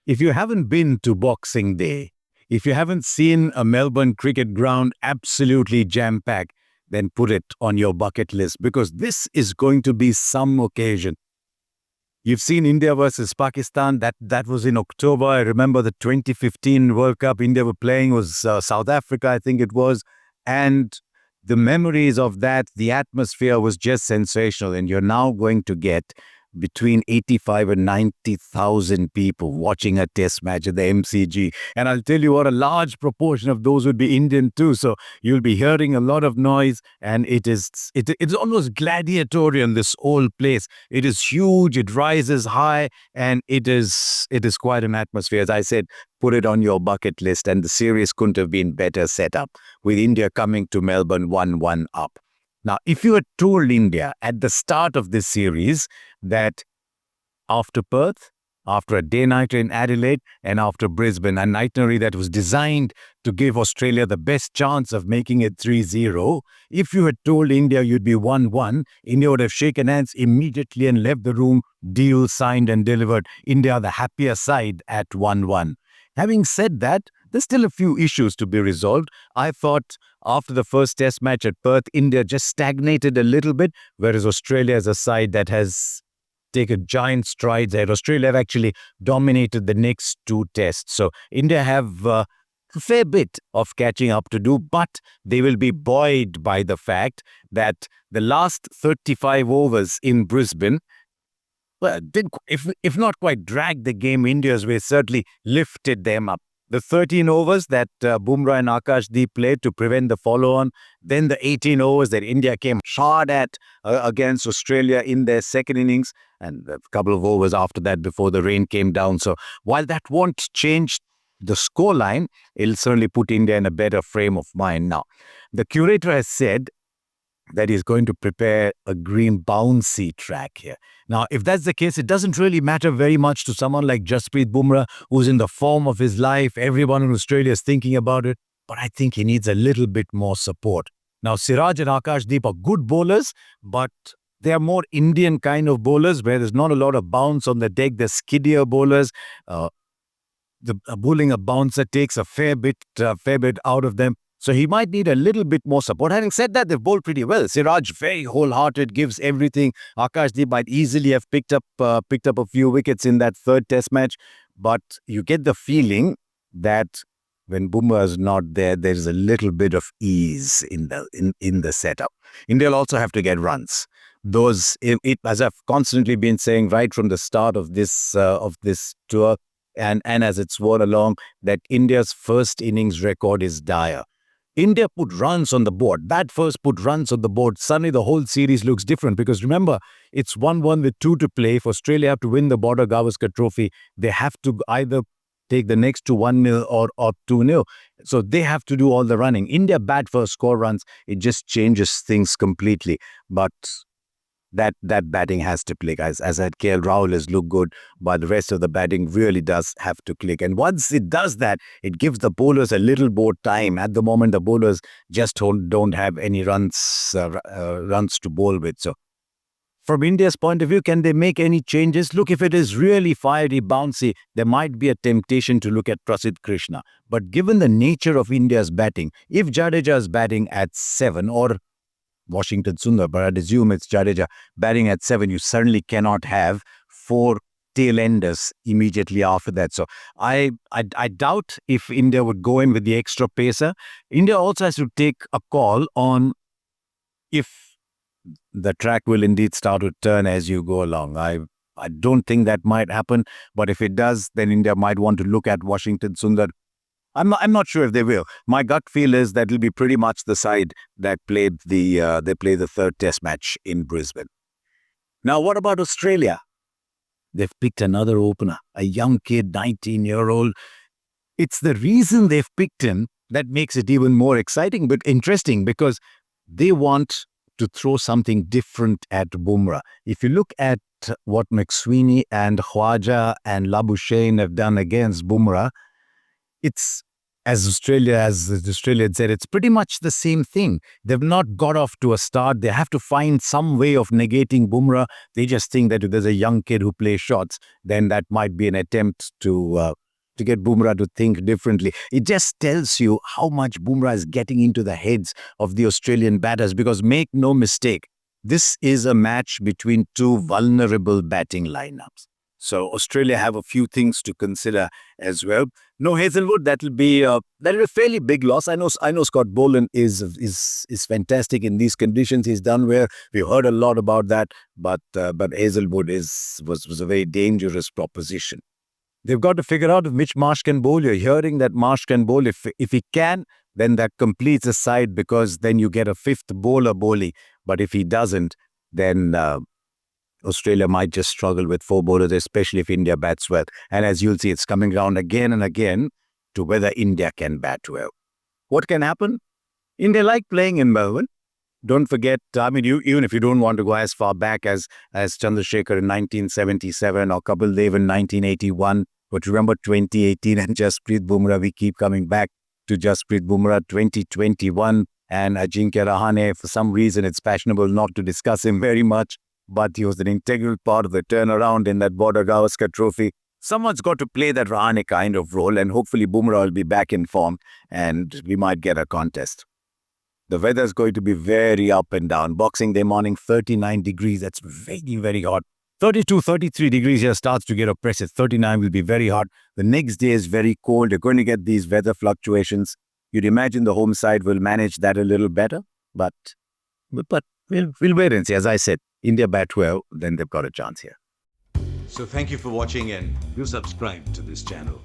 If you haven't been to Boxing Day, if you haven't seen a Melbourne Cricket Ground absolutely jam-packed, then put it on your bucket list because this is going to be some occasion. You've seen India versus Pakistan. That was in October. I remember the 2015 World Cup India were playing was South Africa, I think it was. And the memories of that, the atmosphere was just sensational. And you're now going to get between 85 and 90,000 people watching a test match at the MCG. And I'll tell you what, a large proportion of those would be Indian too. So you'll be hearing a lot of noise, and it's almost gladiatorial, this whole place. It is huge, it rises high, and it is quite an atmosphere. As I said, put it on your bucket list, and the series couldn't have been better set up, with India coming to Melbourne 1-1 up. Now, if you had told India at the start of this series that after Perth, after a day-nighter in Adelaide, and after Brisbane, an itinerary that was designed to give Australia the best chance of making it 3-0, if you had told India you'd be 1-1, India would have shaken hands immediately and left the room, deal signed and delivered. India the happier side at 1-1. Having said that, there's still a few issues to be resolved. I thought after the first test match at Perth, India just stagnated a little bit, whereas Australia is a side that has taken giant strides ahead. Australia have actually dominated the next two tests. So India have a fair bit of catching up to do, but they will be buoyed by the fact that the last 35 overs in Brisbane, well, did, if not quite drag the game India's way, certainly lifted them up. The 13 overs that Bumrah and Akashdeep played to prevent the follow-on, then the 18 overs that India came hard at against Australia in their second innings, and a couple of overs after that before the rain came down. So while that won't change the scoreline, it'll certainly put India in a better frame of mind. Now, the curator has said that he's going to prepare a green bouncy track here. Now, if that's the case, it doesn't really matter very much to someone like Jasprit Bumrah, who's in the form of his life. Everyone in Australia is thinking about it, but I think he needs a little bit more support. Now, Siraj and Akashdeep are good bowlers, but they are more Indian kind of bowlers where there's not a lot of bounce on the deck. They're skiddier bowlers. Bowling a bouncer takes a fair bit out of them. So he might need a little bit more support. Having said that, they've bowled pretty well. Siraj, very wholehearted, gives everything. Akashdeep might easily have picked up a few wickets in that third test match. But you get the feeling that when Bumrah is not there, there's a little bit of ease in the setup. India will also have to get runs. Those, as I've constantly been saying right from the start of this tour, and as it's worn along, that India's first innings record is dire. India put runs on the board. Bat first put runs on the board. Suddenly the whole series looks different because remember, it's 1-1 with 2 to play. If Australia have to win the Border-Gavaskar trophy, they have to either take the next to 1-0 or 2-0. So they have to do all the running. India bat first, score runs. It just changes things completely. But that batting has to click. As I said, KL Rahul has looked good, but the rest of the batting really does have to click. And once it does that, it gives the bowlers a little more time. At the moment, the bowlers just don't have any runs to bowl with. So from India's point of view, can they make any changes? Look, if it is really fiery, bouncy, there might be a temptation to look at Prasidh Krishna. But given the nature of India's batting, if Jadeja is batting at 7 or Washington Sundar, but I'd assume it's Jadeja batting at 7, you certainly cannot have 4 tail-enders immediately after that. So I doubt if India would go in with the extra pacer. India also has to take a call on if the track will indeed start to turn as you go along. I don't think that might happen, but if it does, then India might want to look at Washington Sundar. I'm not sure if they will. My gut feel is that it'll be pretty much the side that played the third test match in Brisbane. Now, what about Australia? They've picked another opener, a young kid, 19-year-old. It's the reason they've picked him that makes it even more exciting but interesting because they want to throw something different at Bumrah. If you look at what McSweeney and Khwaja and Labuschagne have done against Bumrah, it's as Australia had said, it's pretty much the same thing. They've not got off to a start. They have to find some way of negating Bumrah. They just think that if there's a young kid who plays shots, then that might be an attempt to get Bumrah to think differently. It just tells you how much Bumrah is getting into the heads of the Australian batters, because make no mistake, this is a match between two vulnerable batting lineups. So Australia have a few things to consider as well. No Hazelwood, that'll be a fairly big loss. I know Scott Boland is fantastic in these conditions. He's done well. We heard a lot about that, but Hazelwood was a very dangerous proposition. They've got to figure out if Mitch Marsh can bowl. You're hearing that Marsh can bowl. If he can, then that completes the side, because then you get a fifth bowler bowling. But if he doesn't, then Australia might just struggle with four bowlers, especially if India bats well. And as you'll see, it's coming round again and again to whether India can bat well. What can happen? India like playing in Melbourne. Don't forget, even if you don't want to go as far back as Chandrasekhar in 1977 or Kapil Dev in 1981, but remember 2018 and Jasprit Bumrah, we keep coming back to Jasprit Bumrah 2021 and Ajinkya Rahane. For some reason, it's fashionable not to discuss him very much, but he was an integral part of the turnaround in that Border-Gavaskar trophy. Someone's got to play that Rahane kind of role, and hopefully Bumrah will be back in form and we might get a contest. The weather's going to be very up and down. Boxing Day morning, 39 degrees. That's very, very hot. 32, 33 degrees here starts to get oppressive. 39 will be very hot. The next day is very cold. You're going to get these weather fluctuations. You'd imagine the home side will manage that a little better, but we'll wait and see. As I said, India bat well, then they've got a chance here. So thank you for watching, and do subscribe to this channel.